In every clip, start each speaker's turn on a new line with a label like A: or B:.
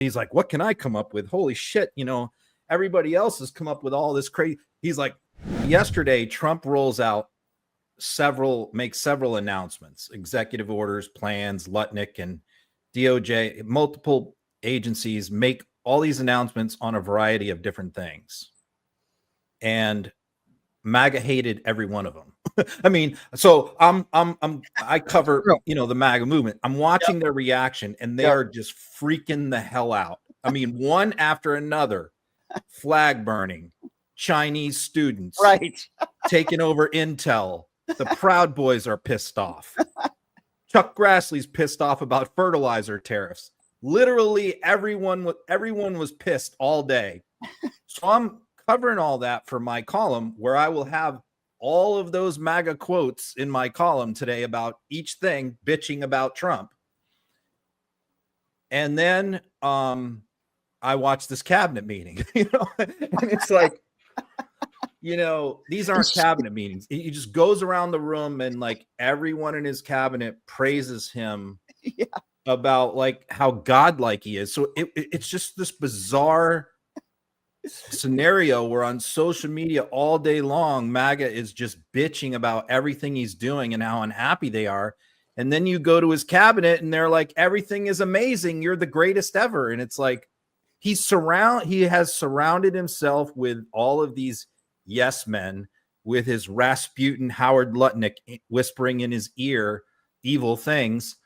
A: He's like, what can I come up with? Holy shit. Everybody else has come up with all this crazy. He's like, yesterday, Trump makes several announcements, executive orders, plans, Lutnick and DOJ, multiple agencies make all these announcements on a variety of different things. And MAGA hated every one of them. I mean, so I cover, the MAGA movement. I'm watching their reaction and they are just freaking the hell out. I mean, one after another, flag burning, Chinese students taking over Intel. The Proud Boys are pissed off. Chuck Grassley's pissed off about fertilizer tariffs. Literally everyone was pissed all day. So I'm covering all that for my column, where I will have all of those MAGA quotes in my column today about each thing, bitching about Trump. And then I watched this cabinet meeting, and it's like, these aren't cabinet meetings. He just goes around the room and like everyone in his cabinet praises him about like how godlike he is. So it's just this bizarre scenario where on social media all day long, MAGA is just bitching about everything he's doing and how unhappy they are. And then you go to his cabinet and they're like, everything is amazing. You're the greatest ever. And it's like, he has surrounded himself with all of these yes men, with his Rasputin Howard Lutnick whispering in his ear evil things.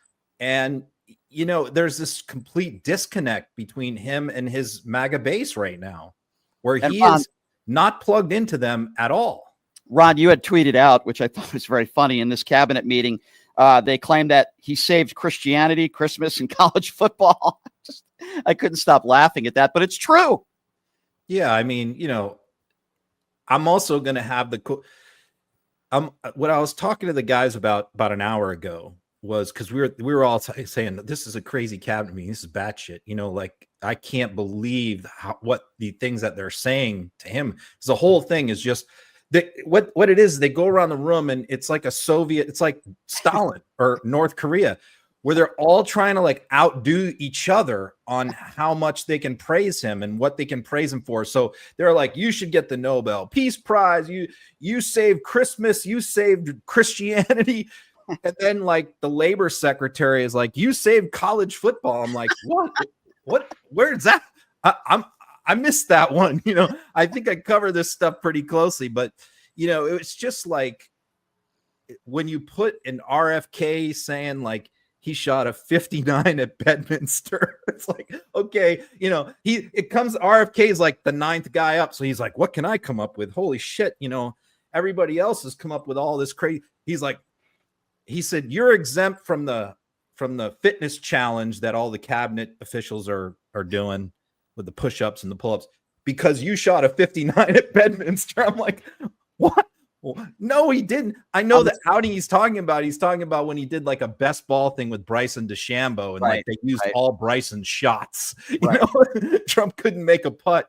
A: And, there's this complete disconnect between him and his MAGA base right now, where he is not plugged into them at all.
B: Ron, you had tweeted out, which I thought was very funny, in this cabinet meeting, they claimed that he saved Christianity, Christmas, and college football. I couldn't stop laughing at that, but it's true.
A: Yeah, I mean, I'm also going to have what I was talking to the guys about an hour ago was because we were all saying this is a crazy cabinet meeting. This is batshit. Like I can't believe what the things that they're saying to him. The whole thing is just what it is. They go around the room and it's like it's like Stalin or North Korea, where they're all trying to like outdo each other on how much they can praise him and what they can praise him for. So they're like, you should get the Nobel Peace Prize. You saved Christmas. You saved Christianity. And then like the labor secretary is like, you saved college football. I'm like, what, where's that? I missed that one. I think I cover this stuff pretty closely, but it's just like when you put an RFK saying like, he shot a 59 at Bedminster. It's like, okay, it comes, RFK is like the 9th guy up. So he's like, what can I come up with? Holy shit. Everybody else has come up with all this crazy. He said, you're exempt from the fitness challenge that all the cabinet officials are doing with the push-ups and the pull-ups because you shot a 59 at Bedminster. I'm like, what? No, he didn't. I know the outing he's talking about. He's talking about when he did like a best ball thing with Bryson DeChambeau and like they used all Bryson's shots. Trump couldn't make a putt,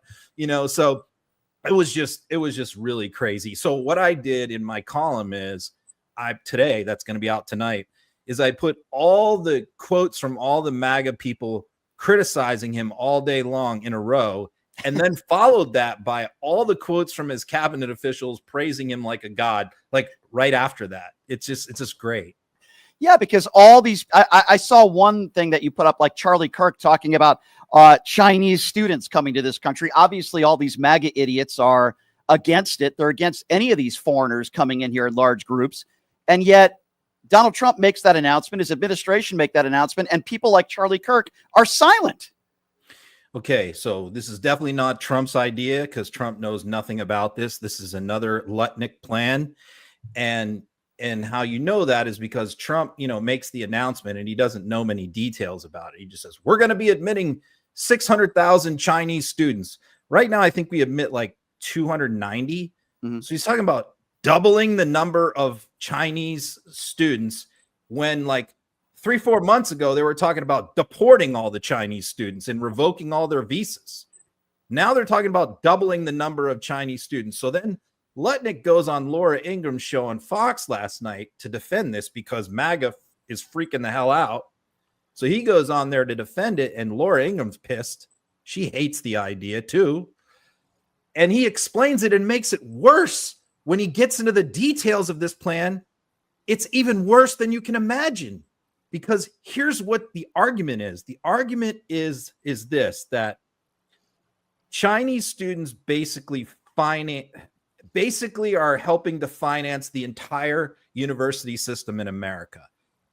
A: so it was just really crazy. So what I did in my column is today, that's going to be out tonight, is I put all the quotes from all the MAGA people criticizing him all day long in a row. And then followed that by all the quotes from his cabinet officials praising him like a god, like right after that. It's just great.
B: Yeah, because all these, I saw one thing that you put up, like Charlie Kirk talking about Chinese students coming to this country. Obviously, all these MAGA idiots are against it. They're against any of these foreigners coming in here in large groups. And yet Donald Trump makes that announcement, his administration make that announcement, and people like Charlie Kirk are silent.
A: Okay, so this is definitely not Trump's idea because Trump knows nothing about this. This is another Lutnick plan. And how you know that is because Trump, makes the announcement and he doesn't know many details about it. He just says, we're going to be admitting 600,000 Chinese students. Right now, I think we admit like 290. Mm-hmm. So he's talking about doubling the number of Chinese students when like 3-4 months ago, they were talking about deporting all the Chinese students and revoking all their visas. Now they're talking about doubling the number of Chinese students. So then Lutnick goes on Laura Ingram's show on Fox last night to defend this because MAGA is freaking the hell out. So he goes on there to defend it, and Laura Ingram's pissed. She hates the idea too. And he explains it and makes it worse when he gets into the details of this plan. It's even worse than you can imagine, because here's what the argument is. The argument is this, that Chinese students basically are helping to finance the entire university system in America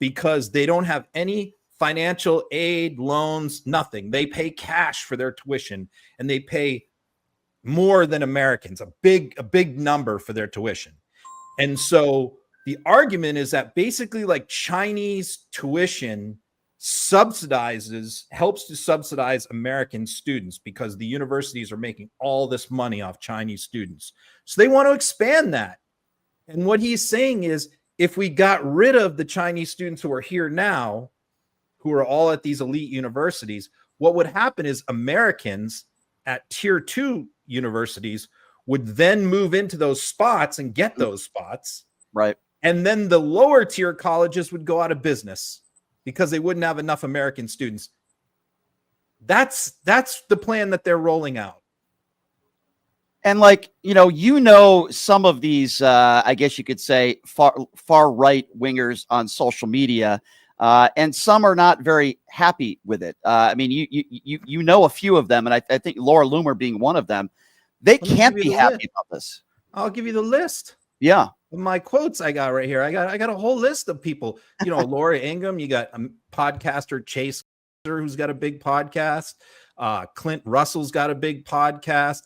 A: because they don't have any financial aid, loans, nothing. They pay cash for their tuition, and they pay more than Americans, a big number for their tuition. And so the argument is that basically, like, Chinese tuition helps to subsidize American students because the universities are making all this money off Chinese students. So they want to expand that. And what he's saying is, if we got rid of the Chinese students who are here now, who are all at these elite universities, what would happen is Americans at tier 2 universities would then move into those spots and get those spots.
B: Right.
A: And then the lower tier colleges would go out of business because they wouldn't have enough American students. That's the plan that they're rolling out.
B: And some of these, I guess you could say, far right wingers on social media, and some are not very happy with it. I mean, you know a few of them, and I think Laura Loomer being one of them. They can't be happy about this.
A: I'll give you the list.
B: Yeah.
A: My quotes I got right here. I got a whole list of people. Laura Ingham. You got a podcaster, Chase, who's got a big podcast. Clint Russell's got a big podcast.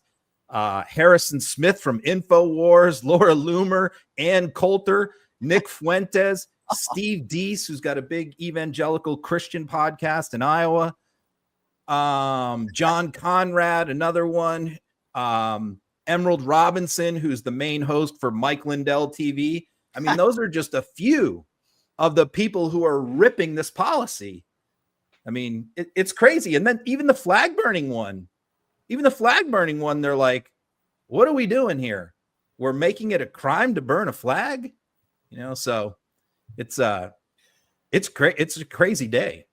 A: Harrison Smith from InfoWars, Laura Loomer, Ann Coulter, Nick Fuentes, Steve Deese, who's got a big evangelical Christian podcast in Iowa. John Conrad, another one. Emerald Robinson, who's the main host for Mike Lindell TV. I mean, those are just a few of the people who are ripping this policy. I mean, it's crazy. And then even the flag burning one, they're like, what are we doing here? We're making it a crime to burn a flag, so it's a crazy day.